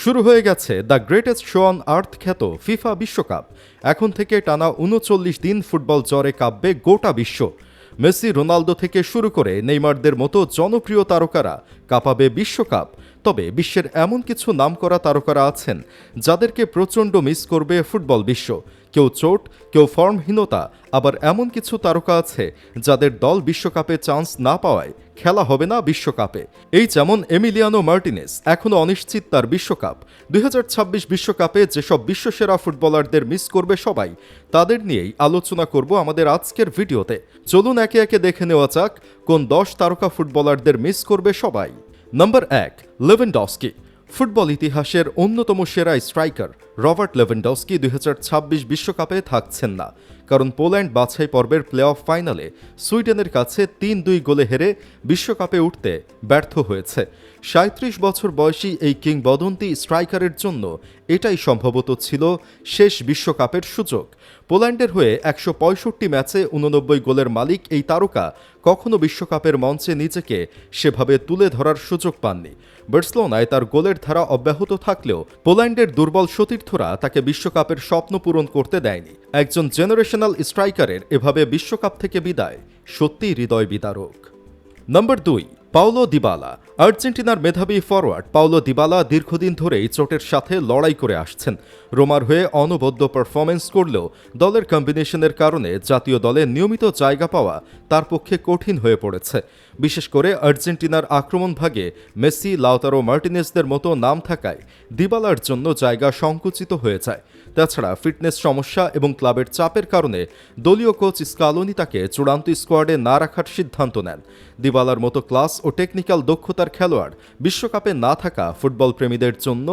শুরু হয়ে গেছে the greatest show on earth খ্যাত ফিফা বিশ্বকাপ। এখন থেকে টানা ৩৯ দিন ফুটবল জ্বরে কাঁপবে গোটা বিশ্ব। মেসি, রোনালদো থেকে শুরু করে নেইমারদের মতো জনপ্রিয় তারকারা কাঁপাবে বিশ্বকাপ। তবে বিশ্বের এমন কিছু নামকরা তারকারা আছেন যাদেরকে প্রচণ্ড মিস করবে ফুটবল বিশ্ব। কেউ চোট, কেউ ফর্মহীনতা, আবার এমন কিছু তারকা আছে যাদের দল বিশ্বকাপে চান্স না পাওয়ায় খেলা হবে না বিশ্বকাপে। এই যেমন এমিলিয়ানো মার্টিনেজ, এখনও অনিশ্চিত তার বিশ্বকাপ। ২০২৬ বিশ্বকাপে যেসব বিশ্বসেরা ফুটবলারদের মিস করবে সবাই, তাদের নিয়েই আলোচনা করব আমাদের আজকের ভিডিওতে। চলুন একে একে দেখে নেওয়া যাক কোন ১০ তারকা ফুটবলারদের মিস করবে সবাই। নম্বর ১, লেভেনডস্কি। ফুটবল ইতিহাসের অন্যতম সেরা স্ট্রাইকার রবার্ট লেভেনডস্কি ২০২৬ বিশ্বকাপে থাকছেন না, কারণ পোল্যান্ড বাছাই পর্বের প্লে অফ ফাইনালে সুইডেনের কাছে ৩-২ গোলে হেরে বিশ্বকাপে উঠতে ব্যর্থ হয়েছে। ৩৭ বছর বয়সী এই কিংবদন্তি স্ট্রাইকারের জন্য এটাই সম্ভবত ছিল শেষ বিশ্বকাপের সুযোগ। পোল্যান্ডের হয়ে ১৬৫ ম্যাচে ৮৯ গোলের মালিক এই তারকা কখনো বিশ্বকাপের মঞ্চে নিজেকে সেভাবে তুলে ধরার সুযোগ পাননি। বার্সেলোনায় তার গোলের ধারা অব্যাহত থাকলেও পোল্যান্ডের দুর্বল সতীর্থরা তাকে বিশ্বকাপের স্বপ্ন পূরণ করতে দেয়নি। একজন জেনারেশনাল স্ট্রাইকারের এভাবে বিশ্বকাপ থেকে বিদায় সত্যিই হৃদয় বিদারক। নম্বর ২, পাওলো দিবালা। আর্জেন্টিনার মেধাবী ফরওয়ার্ড পাওলো দিবালা দীর্ঘদিন ধরেই চোটের সাথে লড়াই করে আসছেন। রোমার হয়ে অনবদ্য পারফরমেন্স করলেও দলের কম্বিনেশনের কারণে জাতীয় দলে নিয়মিত জায়গা পাওয়া তার পক্ষে কঠিন হয়ে পড়েছে। বিশেষ করে আর্জেন্টিনার আক্রমণ ভাগে মেসি, লাউতারো মার্টিনেজদের মতো নাম থাকায় দিবালার জন্য জায়গা সংকুচিত হয়ে যায়। তাছাড়া ফিটনেস সমস্যা এবং ক্লাবের চাপের কারণে দলীয় কোচ স্কালোনি তাকে চূড়ান্ত স্কোয়াডে না রাখার সিদ্ধান্ত নেন। দিবালার মতো ক্লাস ও টেকনিক্যাল দক্ষতার খেলোয়াড় বিশ্বকাপে না থাকা ফুটবল প্রেমীদের জন্য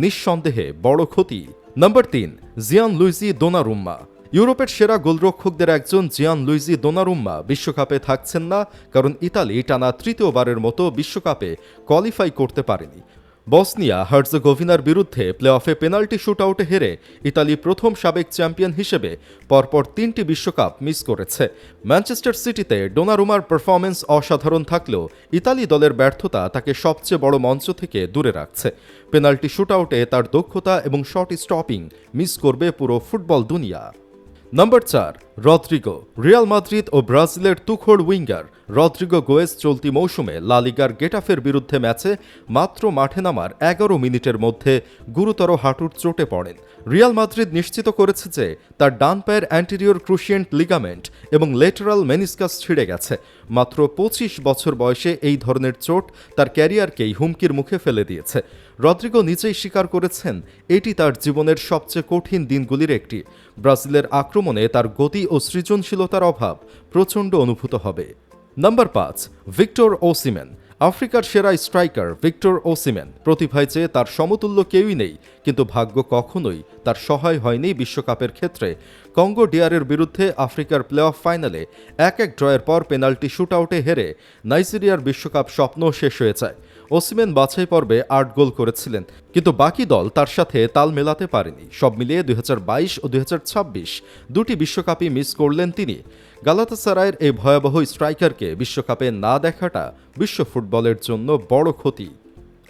নিঃসন্দেহে বড় ক্ষতি। নম্বর ৩, জিয়ানলুইজি দোনারুম্মা। ইউরোপের সেরা গোলরক্ষকদের একজন জিয়ানলুইজি দোনারুম্মা বিশ্বকাপে থাকছেন না, কারণ ইতালি টানা তৃতীয়বারের মতো বিশ্বকাপে কোয়ালিফাই করতে পারেনি। বসনিয়া হার্জেগোভিনার বিরুদ্ধে প্লে অফে পেনাল্টি শুটআউটে হেরে ইতালি প্রথম সাবেক চ্যাম্পিয়ন হিসেবে পরপর ৩টি বিশ্বকাপ মিস করেছে। ম্যানচেস্টার সিটিতে ডোনারুমার পারফরমেন্স অসাধারণ থাকলেও ইতালি দলের ব্যর্থতা তাকে সবচেয়ে বড় মঞ্চ থেকে দূরে রাখছে। পেনাল্টি শুটআউটে তার দক্ষতা এবং শট স্টপিং মিস করবে পুরো ফুটবল দুনিয়া। নম্বর ৪, রদ্রিগো। রিয়াল মাদ্রিদ ও ব্রাজিলের তুখোড় উইঙ্গার রদ্রিগো গোয়েজ চলতি মৌসুমে লা লিগার গেটাফের বিরুদ্ধে ম্যাচে মাত্র মাঠে নামার ১১ মিনিটের মধ্যে গুরুতর হাঁটুর চোটে পড়েন। রিয়াল মাদ্রিদ নিশ্চিত করেছে যে তার ডান পায়ের অ্যান্টেরিয়র ক্রুশিয়েন্ট লিগামেন্ট এবং লেটারাল মেনিসকাস ছিঁড়ে গেছে। মাত্র ২৫ বছর বয়সে এই ধরনের চোট তার ক্যারিয়ারকেই হুমকির মুখে ফেলে দিয়েছে। রদ্রিগো নিজেই স্বীকার করেছেন এটি তার জীবনের সবচেয়ে কঠিন দিনগুলির একটি। ব্রাজিলের আক্রমণে তার গতি ও সৃজনশীলতার অভাব প্রচণ্ড অনুভূত হবে। নম্বর ৫, ভিক্টর ওসিমেন। আফ্রিকার সেরা স্ট্রাইকার ভিক্টর ওসিমেন প্রতিভায় চেয়ে তার সমতুল্য কেউই নেই, কিন্তু ভাগ্য কখনোই তার সহায় হয়নি বিশ্বকাপের ক্ষেত্রে। কঙ্গো ডিআরের বিরুদ্ধে আফ্রিকার প্লে অফ ফাইনালে ১-১ ড্রয়ের পর পেনাল্টি শুটআউটে হেরে নাইজেরিয়ার বিশ্বকাপ স্বপ্ন শেষ হয়ে যায়। ওসিমেন বাছাই পর্বে ৮ গোল করেছিলেন, কিন্তু বাকি দল তার সাথে তাল মেলাতে পারেনি। সব মিলিয়ে ২০২২ ও ২০২৬ দুটি বিশ্বকাপই মিস করলেন তিনি। গালাতাসারায়ের এই ভয়াবহ স্ট্রাইকারকে বিশ্বকাপে না দেখাটা বিশ্ব ফুটবলের জন্য বড় ক্ষতি।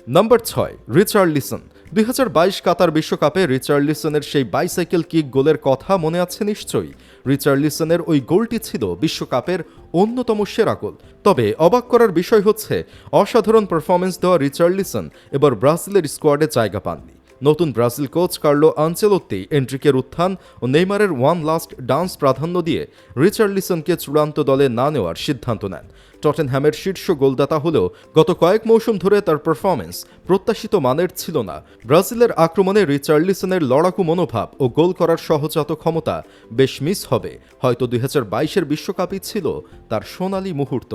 নম্বর ৬, রিচার্লিসন। ২০২২ কাতার বিশ্বকাপে রিচার্লিসনের সেই বাইসাইকেল কিক গোলের কথা মনে আছে নিশ্চয়ই। রিচার্লিসনের ওই গোলটি ছিল বিশ্বকাপের অন্যতম সেরা গোল। তবে অবাক করার বিষয় হচ্ছে অসাধারণ পারফরমেন্স দেওয়া রিচার্লিসন এবার ব্রাজিলের স্কোয়াডে জায়গা পাননি। নতুন ব্রাজিল কোচ কার্লো আনচেলোত্তি এন্ট্রিকের উত্থান ও নেইমারের ওয়ান লাস্ট ডান্স প্রাধান্য দিয়ে রিচার্লিসনকে চূড়ান্ত দলে না নেওয়ার সিদ্ধান্ত নেন। টটেনহ্যামের শীর্ষ গোলদাতা হলেও গত কয়েক মৌসুম ধরে তার পারফরমেন্স প্রত্যাশিত মানের ছিল না। ব্রাজিলের আক্রমণে রিচার্লিসনের লড়াকু মনোভাব ও গোল করার সহজাত ক্ষমতা বেশ মিস হবে। হয়তো ২০২২-এর বিশ্বকাপই ছিল তার সোনালী মুহূর্ত।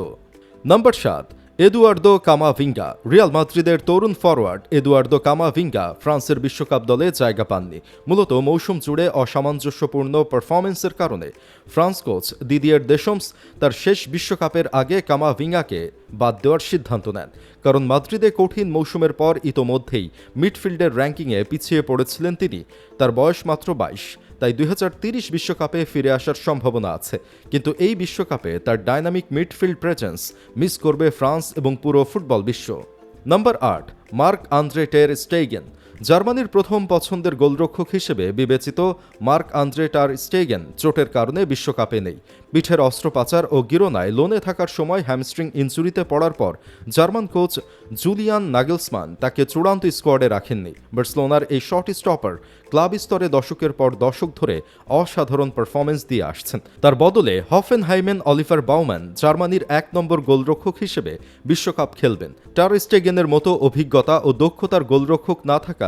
নম্বর ৭, এদুয়ার্দো কামাভিঙ্গা। রিয়াল মাদ্রিদের তরুণ ফরওয়ার্ড এদুয়ার্দো কামাভিঙ্গা ফ্রান্সের বিশ্বকাপ দলে জায়গা পাননি, মূলত মৌসুম জুড়ে অসামঞ্জস্যপূর্ণ পারফরমেন্সের কারণে। ফ্রান্স কোচ দিদিয়ের দেশমস তার শেষ বিশ্বকাপের আগে কামাভিঙ্গাকে বাদ দেওয়ার সিদ্ধান্ত নেন, কারণ মাদ্রিদে কঠিন মৌসুমের পর ইতোমধ্যেই মিডফিল্ডের র্যাঙ্কিংয়ে পিছিয়ে পড়েছিলেন তিনি। তার বয়স মাত্র ২২, তাই ২০৩০ বিশ্বকাপে ফিরে আসার সম্ভাবনা আছে, কিন্তু এই বিশ্বকাপে তার ডাইনামিক মিডফিল্ড প্রেজেন্স মিস করবে ফ্রান্স এবং পুরো ফুটবল বিশ্ব। নম্বর ৮, মার্ক আন্দ্রে টের স্টেইগেন। জার্মানির প্রথম পছন্দের গোলরক্ষক হিসেবে বিবেচিত মার্ক আন্দ্রে টার স্টেগেন চোটের কারণে বিশ্বকাপে নেই। পিঠের অস্ত্রোপচার ও গিরোনায় লোনে থাকার সময় হ্যামস্ট্রিং ইনজুরিতে পড়ার পর জার্মান কোচ জুলিয়ান নাগেলসমান তাকে চূড়ান্ত স্কোয়াডে রাখেননি। বার্সেলোনার এই শর্ট স্টপার ক্লাব স্তরে দশকের পর দশক ধরে অসাধারণ পারফরমেন্স দিয়ে আসছেন। তার বদলে হফেনহাইমেন অলিভার বাউম্যান জার্মানির ১ নম্বর গোলরক্ষক হিসেবে বিশ্বকাপ খেলবেন। টার স্টেগেনের মতো অভিজ্ঞতা ও দক্ষতার গোলরক্ষক না থাকা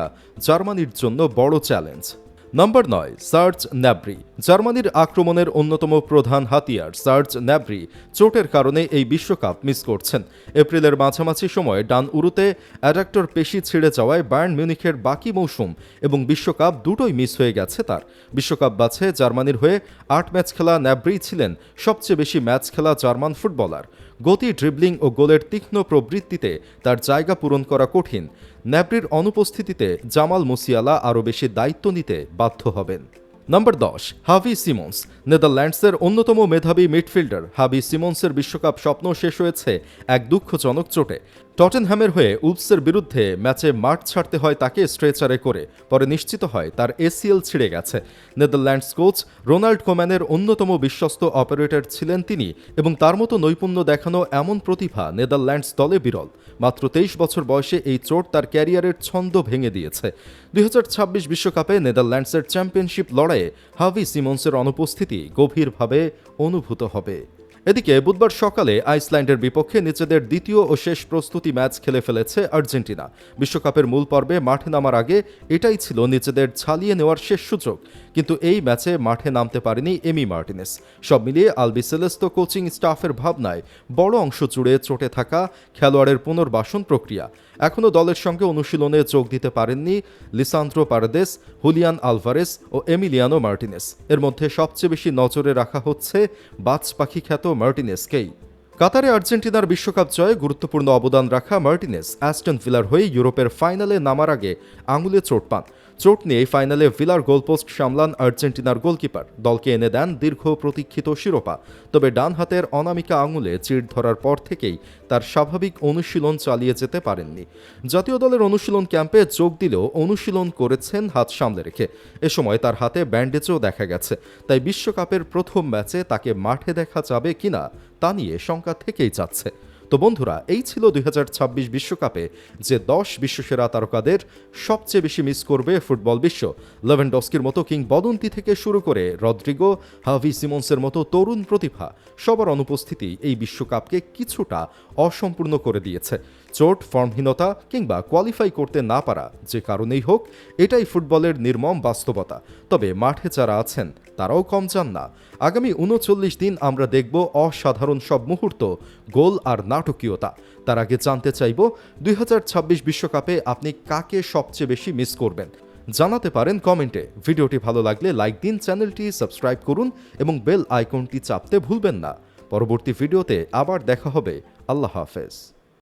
জার্মানির জন্য বড় চ্যালেঞ্জ। নম্বর ৯, সার্জ ন্যাব্রি। জার্মানির আক্রমণের অন্যতম প্রধান হাতিয়ার সার্জ ন্যাব্রি চোটের কারণে এই বিশ্বকাপ মিস করছেন। এপ্রিলের মাঝামাঝি সময়ে ডান উরুতে অ্যাডাক্টর পেশি ছিঁড়ে যাওয়ায় বায়ার্ন মিউনিখের বাকি মৌসুম এবং বিশ্বকাপ দুটোই মিস হয়ে গেছে তার। বিশ্বকাপ বাছে জার্মানির হয়ে ৮ ম্যাচ খেলা ন্যাব্রি ছিলেন সবচেয়ে বেশি ম্যাচ খেলা জার্মান ফুটবলার। গতি, ড্রিবলিং ও গোলের তীক্ষ্ণ প্রবৃত্তিতে তার জায়গা পূরণ করা কঠিন। ন্যাব্রির অনুপস্থিতিতে জামাল মুসিয়ালা আরও বেশি দায়িত্ব নিতে বাধ্য হবেন। নম্বর ১০, হাভি সিমন্স। নেদারল্যান্ডসের অন্যতম মেধাবী মিডফিল্ডার হাভি সিমন্সের বিশ্বকাপ স্বপ্ন শেষ হয়েছে এক দুঃখজনক চোটে। টটেনহ্যামের হয়ে উলফসের বিরুদ্ধে ম্যাচে মাঠ ছাড়তে হয় তাকে স্ট্রেচারে করে, পরে নিশ্চিত হয় তার এসিএল ছিঁড়ে গেছে। নেদারল্যান্ডস কোচ রোনাল্ড কোম্যানের অন্যতম বিশ্বস্ত অপারেটর ছিলেন তিনি এবং তার মতো নৈপুণ্য দেখানো এমন প্রতিভা নেদারল্যান্ডস দলে বিরল। মাত্র ২৩ বছর বয়সে এই চোট তার ক্যারিয়ারের ছন্দ ভেঙে দিয়েছে। ২০২৬ বিশ্বকাপে নেদারল্যান্ডসের চ্যাম্পিয়নশিপ লড়াইয়ে হাভি সিমন্সের অনুপস্থিতি গভীরভাবে অনুভূত হবে। এদিকে বুধবার সকালে আইসল্যান্ডের বিপক্ষে নিজেদের দ্বিতীয় ও শেষ প্রস্তুতি ম্যাচ খেলে ফেলেছে আর্জেন্টিনা। বিশ্বকাপের মূল পর্বে মাঠে নামার আগে এটাই ছিল নিজেদের ছালিয়ে নেওয়ার শেষ সুযোগ, কিন্তু এই ম্যাচে মাঠে নামতে পারেনি এমি মার্টিনেস। সব মিলিয়ে আলবিসেলেস্তো কোচিং স্টাফের ভাবনায় বড় অংশ জুড়ে চটে থাকা খেলোয়াড়ের পুনর্বাসন প্রক্রিয়া। এখনও দলের সঙ্গে অনুশীলনে যোগ দিতে পারেননি লিসান্দ্রো পারেদেস, হুলিয়ান আলভারেস ও এমিলিয়ানো মার্টিনেস। এর মধ্যে সবচেয়ে বেশি নজরে রাখা হচ্ছে বাজ পাখি খ্যাত মার্টিনেসকেই। কাতারে আর্জেন্টিনার বিশ্বকাপ জয়ে গুরুত্বপূর্ণ অবদান রাখা মার্টিনেস অ্যাস্টন ভিলার হয়ে ইউরোপের ফাইনালে নামার আগে আঙুলে চোট পান। চোট নিয়ে ফাইনালে ভিলার গোলপোস্ট সামলান আর্জেন্টিনার গোলকিপার, দলকে এনে দেন দীর্ঘ প্রতীক্ষিত শিরোপা। তবে ডান হাতের অনামিকা আঙুলে চিড় ধরার পর থেকেই তার স্বাভাবিক অনুশীলন চালিয়ে যেতে পারেননি। জাতীয় দলের অনুশীলন ক্যাম্পে যোগ দিলেও অনুশীলন করেছেন হাত সামলে রেখে। এ সময় তার হাতে ব্যান্ডেজও দেখা গেছে। তাই বিশ্বকাপের প্রথম ম্যাচে তাকে মাঠে দেখা যাবে কিনা তা নিয়ে শঙ্কা থেকেই যাচ্ছে। তো বন্ধুরা, এই ছিল ২০২৬ বিশ্বকাপে যে ১০ বিশ্বসেরা তারকাদের সবচেয়ে বেশি মিস করবে ফুটবল বিশ্ব। লেভানডস্কির মতো কিংবদন্তি থেকে শুরু করে রদ্রিগো, হাভি সিমন্সের মতো তরুণ প্রতিভা সবার অনুপস্থিতি এই বিশ্বকাপকে কিছুটা অসম্পূর্ণ করে দিয়েছে। চোট, ফর্মহীনতা কিংবা কোয়ালিফাই করতে না পারা যে কারণেই হোক, এটাই ফুটবলের নির্মম বাস্তবতা। তবে মাঠে যারা আছেন তারাও কম যান না। আগামী ৩৯ দিন আমরা দেখব অসাধারণ সব মুহূর্ত, গোল আর নাটকীয়তা। তার আগে জানতে চাইব ২০২৬ বিশ্বকাপে আপনি কাকে সবচেয়ে বেশি মিস করবেন? জানাতে পারেন কমেন্টে। ভিডিওটি ভালো লাগলে লাইক দিন, চ্যানেলটি সাবস্ক্রাইব করুন এবং বেল আইকনটি চাপতে ভুলবেন না। পরবর্তী ভিডিওতে আবার দেখা হবে। আল্লাহ হাফেজ।